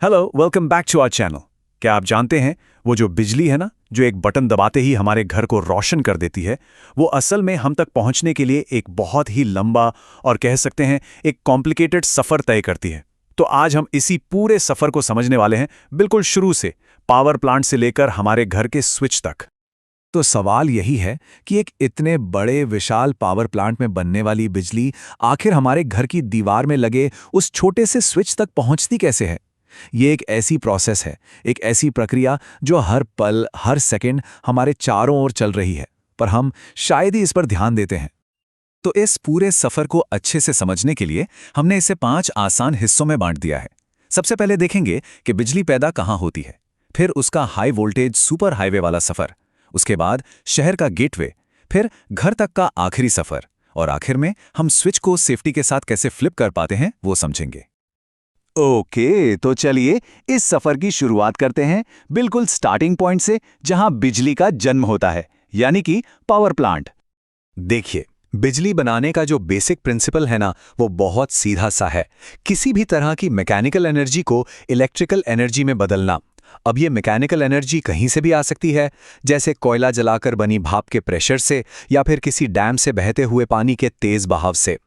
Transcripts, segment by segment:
Hello, welcome back to our channel. क्या आप जानते हैं वो जो बिजली है ना, जो एक बटन दबाते ही हमारे घर को रोशन कर देती है, वो असल में हम तक पहुंचने के लिए एक बहुत ही लंबा और कह सकते हैं एक कॉम्प्लिकेटेड सफ़र तय करती है। तो आज हम इसी पूरे सफ़र को समझने वाले हैं, बिल्कुल शुरू से, पावर प्लांट से लेकर हमारे घर के स्विच तक। तो सवाल यही है कि एक इतने बड़े विशाल पावर प्लांट में बनने वाली बिजली आखिर हमारे घर की दीवार में लगे उस छोटे से स्विच तक पहुंचती कैसे है। ये एक ऐसी प्रोसेस है, एक ऐसी प्रक्रिया जो हर पल हर सेकंड हमारे चारों ओर चल रही है, पर हम शायद ही इस पर ध्यान देते हैं। तो इस पूरे सफर को अच्छे से समझने के लिए हमने इसे 5 आसान हिस्सों में बांट दिया है। सबसे पहले देखेंगे कि बिजली पैदा कहाँ होती है, फिर उसका हाई वोल्टेज सुपर हाईवे वाला सफर, उसके बाद शहर का गेटवे, फिर घर तक का आखिरी सफर, और आखिर में हम स्विच को सेफ्टी के साथ कैसे फ्लिप कर पाते हैं वो समझेंगे। ओके, तो चलिए इस सफर की शुरुआत करते हैं बिल्कुल स्टार्टिंग पॉइंट से, जहां बिजली का जन्म होता है, यानी कि पावर प्लांट। देखिए, बिजली बनाने का जो बेसिक प्रिंसिपल है ना, वो बहुत सीधा सा है। किसी भी तरह की मैकेनिकल एनर्जी को इलेक्ट्रिकल एनर्जी में बदलना। अब ये मैकेनिकल एनर्जी कहीं से भी आ सकती है, जैसे कोयला जलाकर बनी भाप के प्रेशर से या फिर किसी डैम से बहते हुए पानी के तेज बहाव से।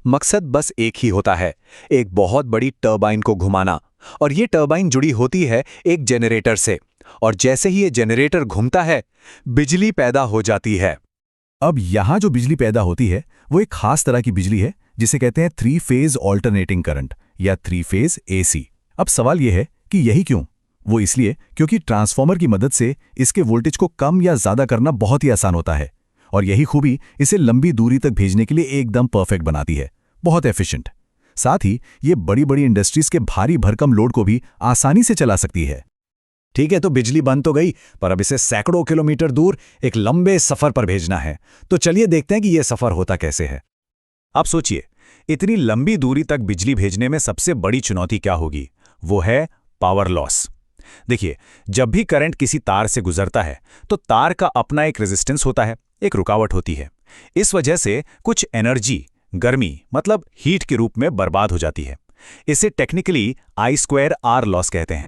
मकसद बस एक ही होता है, एक बहुत बड़ी टरबाइन को घुमाना, और ये टरबाइन जुड़ी होती है एक जेनरेटर से, और जैसे ही ये जेनरेटर घूमता है, बिजली पैदा हो जाती है। अब यहाँ जो बिजली पैदा होती है वो एक खास तरह की बिजली है जिसे कहते हैं 3 फेज ऑल्टरनेटिंग करंट या 3 फेज AC। अब सवाल यह है कि यही क्यों? वो इसलिए क्योंकि ट्रांसफार्मर की मदद से इसके वोल्टेज को कम या ज्यादा करना बहुत ही आसान होता है, और यही खूबी इसे लंबी दूरी तक भेजने के लिए एकदम परफेक्ट बनाती है, बहुत एफिशिएंट। साथ ही ये बड़ी बड़ी इंडस्ट्रीज के भारी भरकम लोड को भी आसानी से चला सकती है। ठीक है, तो बिजली बन तो गई, पर अब इसे सैकड़ों किलोमीटर दूर एक लंबे सफर पर भेजना है। तो चलिए देखते हैं कि यह सफर होता कैसे है। आप सोचिए, इतनी लंबी दूरी तक बिजली भेजने में सबसे बड़ी चुनौती क्या होगी? वो है पावर लॉस। देखिए, जब भी करंट किसी तार से गुजरता है तो तार का अपना एक रेजिस्टेंस होता है, एक रुकावट होती है। इस वजह से कुछ एनर्जी, गर्मी मतलब हीट के रूप में बर्बाद हो जाती है। इसे टेक्निकली I²R लॉस कहते हैं।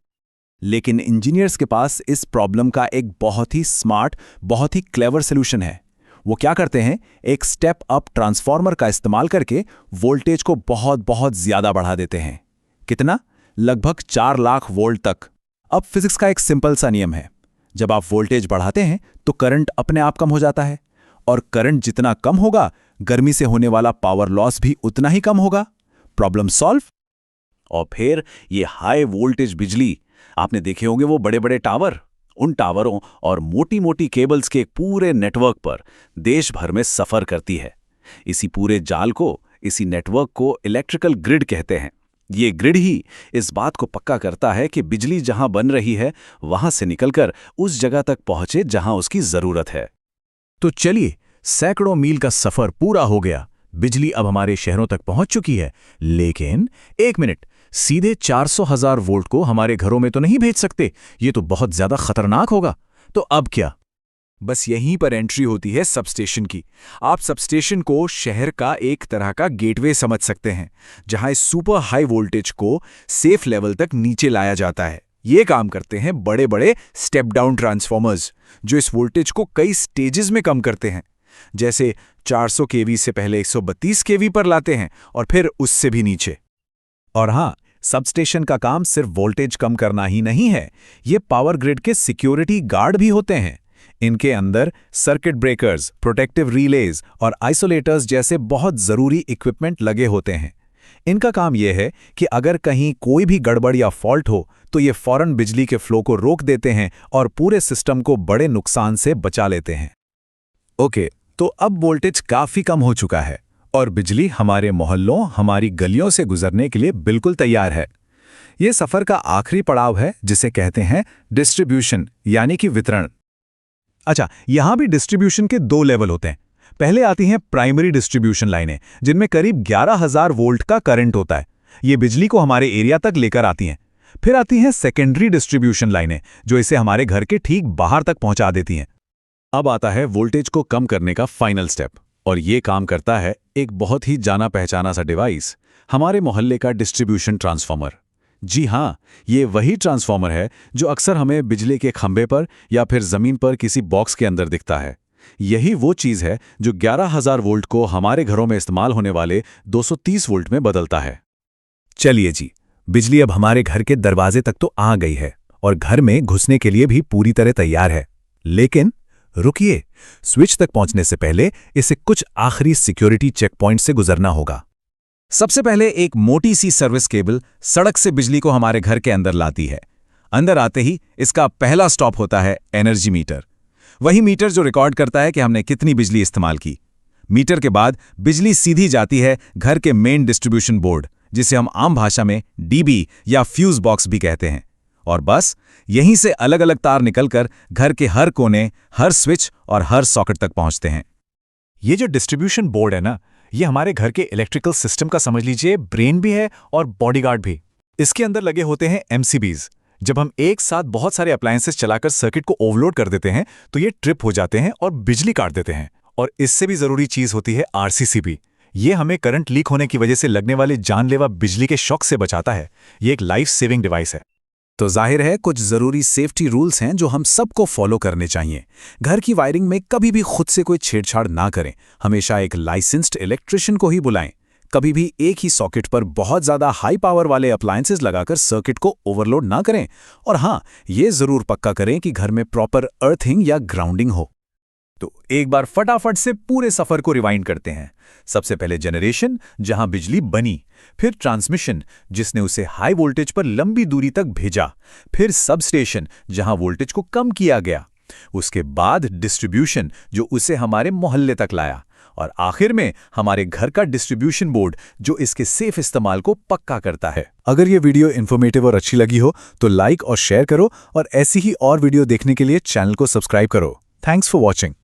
लेकिन इंजीनियर्स के पास इस प्रॉब्लम का एक बहुत ही स्मार्ट, बहुत ही क्लेवर सोल्यूशन है। वो क्या करते हैं, एक स्टेप अप ट्रांसफार्मर का इस्तेमाल करके वोल्टेज को बहुत बहुत ज्यादा बढ़ा देते हैं। कितना? लगभग 4 लाख वोल्ट तक। अब फिजिक्स का एक सिंपल सा नियम है, जब आप वोल्टेज बढ़ाते हैं तो करंट अपने आप कम हो जाता है, और करंट जितना कम होगा, गर्मी से होने वाला पावर लॉस भी उतना ही कम होगा। Problem solve. और फिर ये हाई वोल्टेज बिजली, आपने देखे होंगे वो बड़े बड़े टावर, उन टावरों और मोटी मोटी केबल्स के पूरे नेटवर्क पर देश भर में सफर करती है। इसी पूरे जाल को, इसी नेटवर्क को इलेक्ट्रिकल ग्रिड कहते हैं। ये ग्रिड ही इस बात को पक्का करता है कि बिजली जहां बन रही है वहां से निकलकर उस जगह तक पहुंचे जहां उसकी जरूरत है। तो चलिए, सैकड़ों मील का सफर पूरा हो गया, बिजली अब हमारे शहरों तक पहुंच चुकी है। लेकिन एक मिनट, सीधे 400,000 वोल्ट को हमारे घरों में तो नहीं भेज सकते, ये तो बहुत ज्यादा खतरनाक होगा। तो अब क्या? बस यहीं पर एंट्री होती है सबस्टेशन की। आप सबस्टेशन को शहर का एक तरह का गेटवे समझ सकते हैं, जहां इस सुपर हाई वोल्टेज को सेफ लेवल तक नीचे लाया जाता है। ये काम करते हैं बड़े बड़े स्टेप डाउन ट्रांसफॉर्मर्स, जो इस वोल्टेज को कई स्टेजेस में कम करते हैं, जैसे 400 केवी से पहले 132 केवी पर लाते हैं, और फिर उससे भी नीचे। और हाँ, सबस्टेशन का काम सिर्फ वोल्टेज कम करना ही नहीं है, ये पावर ग्रिड के सिक्योरिटी गार्ड भी होते हैं। इनके अंदर सर्किट ब्रेकर्स, प्रोटेक्टिव रिलेज और आइसोलेटर्स जैसे बहुत जरूरी इक्विपमेंट लगे होते हैं। इनका काम यह है कि अगर कहीं कोई भी गड़बड़ या फॉल्ट हो तो ये फौरन बिजली के फ्लो को रोक देते हैं और पूरे सिस्टम को बड़े नुकसान से बचा लेते हैं। ओके, तो अब वोल्टेज काफी कम हो चुका है और बिजली हमारे मोहल्लों, हमारी गलियों से गुजरने के लिए बिल्कुल तैयार है। यह सफर का आखिरी पड़ाव है, जिसे कहते हैं डिस्ट्रीब्यूशन, यानी कि वितरण। अच्छा, यहां भी डिस्ट्रीब्यूशन के 2 लेवल होते हैं। पहले आती हैं प्राइमरी डिस्ट्रीब्यूशन लाइनें, जिनमें करीब 11,000 वोल्ट का करंट होता है। ये बिजली को हमारे एरिया तक लेकर आती हैं। फिर आती हैं सेकेंडरी डिस्ट्रीब्यूशन लाइनें, जो इसे हमारे घर के ठीक बाहर तक पहुंचा देती हैं। अब आता है वोल्टेज को कम करने का फाइनल स्टेप, और ये काम करता है एक बहुत ही जाना पहचाना सा डिवाइस, हमारे मोहल्ले का डिस्ट्रीब्यूशन ट्रांसफार्मर। जी हाँ, ये वही ट्रांसफॉर्मर है जो अक्सर हमें बिजली के खंभे पर या फिर जमीन पर किसी बॉक्स के अंदर दिखता है। यही वो चीज़ है जो 11,000 वोल्ट को हमारे घरों में इस्तेमाल होने वाले 230 वोल्ट में बदलता है। चलिए जी, बिजली अब हमारे घर के दरवाजे तक तो आ गई है और घर में घुसने के लिए भी पूरी तरह तैयार है। लेकिन रुकिए, स्विच तक पहुंचने से पहले इसे कुछ आखिरी सिक्योरिटी चेक पॉइंट से गुजरना होगा। सबसे पहले एक मोटी सी सर्विस केबल सड़क से बिजली को हमारे घर के अंदर लाती है। अंदर आते ही इसका पहला स्टॉप होता है एनर्जी मीटर। वही मीटर जो रिकॉर्ड करता है कि हमने कितनी बिजली इस्तेमाल की। मीटर के बाद बिजली सीधी जाती है घर के मेन डिस्ट्रीब्यूशन बोर्ड, जिसे हम आम भाषा में डीबी या फ्यूज बॉक्स भी कहते हैं। और बस यहीं से अलग अलग तार निकलकर घर के हर कोने, हर स्विच और हर सॉकेट तक पहुंचते हैं। ये जो डिस्ट्रीब्यूशन बोर्ड है ना, ये हमारे घर के इलेक्ट्रिकल सिस्टम का समझ लीजिए ब्रेन भी है और बॉडीगार्ड भी। इसके अंदर लगे होते हैं एमसीबीज। जब हम एक साथ बहुत सारे अप्लायंसेस चलाकर सर्किट को ओवरलोड कर देते हैं तो ये ट्रिप हो जाते हैं और बिजली काट देते हैं। और इससे भी जरूरी चीज होती है आरसीसीबी। ये हमें करंट लीक होने की वजह से लगने वाले जानलेवा बिजली के शॉक से बचाता है। ये एक लाइफ सेविंग डिवाइस है। तो जाहिर है कुछ जरूरी सेफ्टी रूल्स हैं जो हम सबको फॉलो करने चाहिए। घर की वायरिंग में कभी भी खुद से कोई छेड़छाड़ ना करें। हमेशा एक लाइसेंस्ड इलेक्ट्रिशियन को ही बुलाएं। कभी भी एक ही सॉकेट पर बहुत ज़्यादा हाई पावर वाले अप्लायंसेस लगाकर सर्किट को ओवरलोड ना करें। और हाँ, ये ज़रूर पक्का करें कि घर में प्रॉपर अर्थिंग या ग्राउंडिंग हो। तो एक बार फटाफट से पूरे सफर को रिवाइंड करते हैं। सबसे पहले जनरेशन, जहां बिजली बनी, फिर ट्रांसमिशन, जिसने उसे हाई वोल्टेज पर लंबी दूरी तक भेजा, फिर सबस्टेशन, जहां वोल्टेज को कम किया गया, उसके बाद डिस्ट्रीब्यूशन, जो उसे हमारे मोहल्ले तक लाया, और आखिर में हमारे घर का डिस्ट्रीब्यूशन बोर्ड, जो इसके सेफ इस्तेमाल को पक्का करता है। अगर ये वीडियो इन्फॉर्मेटिव और अच्छी लगी हो तो लाइक और शेयर करो, और ऐसी ही और वीडियो देखने के लिए चैनल को सब्सक्राइब करो। Thanks for watching.